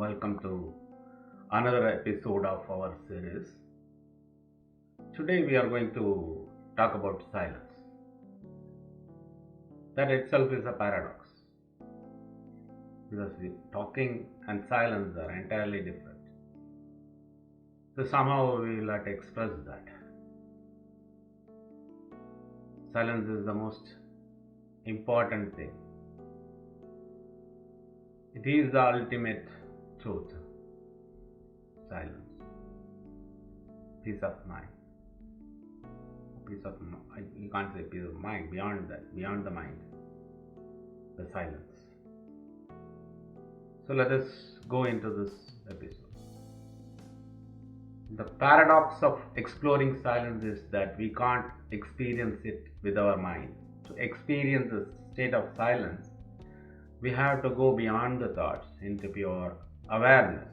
welcome to another episode of our series. Today we are going to talk about silence. That itself is a paradox because talking and silence are entirely different. So somehow we will have to express that. Silence is the most important thing. It is the ultimate truth. Silence. Peace of mind. You can't say peace of mind. Beyond that, beyond the mind, the silence. So let us go into this episode. The paradox of exploring silence is that we can't experience it with our mind. To experience a state of silence, we have to go beyond the thoughts into pure awareness.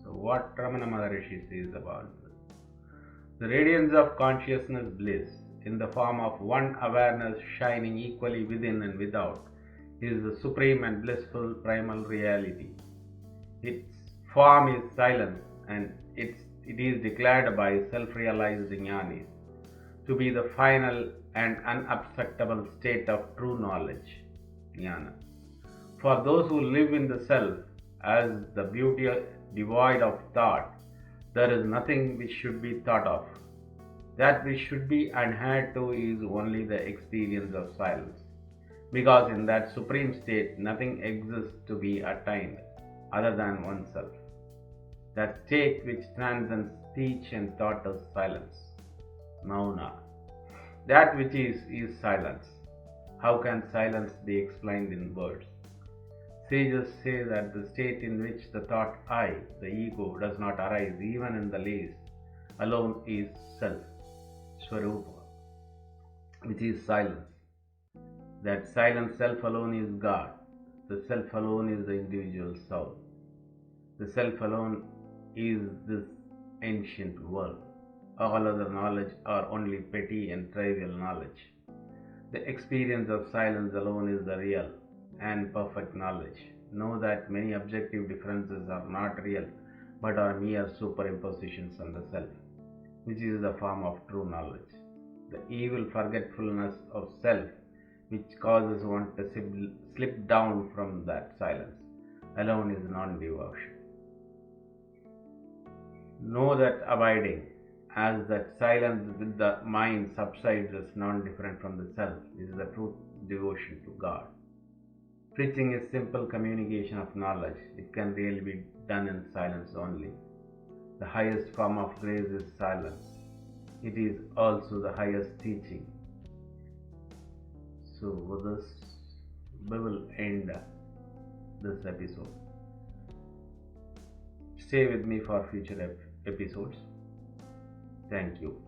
So what Ramana Maharishi says about this? The radiance of consciousness bliss in the form of one awareness shining equally within and without is the supreme and blissful primal reality. Its form is silence and it is declared by self-realized jnanis to be the final and unobstructable state of true knowledge, jnana. For those who live in the self as the beauty devoid of thought, there is nothing which should be thought of. That which should be adhered to is only the experience of silence, because in that supreme state nothing exists to be attained other than oneself. That state which transcends speech and thought is silence, mauna. That which is silence. How can silence be explained in words? Sages say that the state in which the thought I, the ego, does not arise even in the least, alone is self, Swarupa, which is silence. That silent self alone is God. The self alone is the individual soul. The self alone is this ancient world. All other knowledge are only petty and trivial knowledge. The experience of silence alone is the real and perfect knowledge. Know that many objective differences are not real but are mere superimpositions on the self, which is the form of true knowledge. The evil forgetfulness of self, which causes one to slip down from that silence, alone is non-devotion. Know that abiding, as that silence with the mind subsides as non-different from the self, is the true devotion to God. Preaching is simple communication of knowledge. It can really be done in silence only. The highest form of grace is silence. It is also the highest teaching. So with this, we will end this episode. Stay with me for future episodes. Thank you.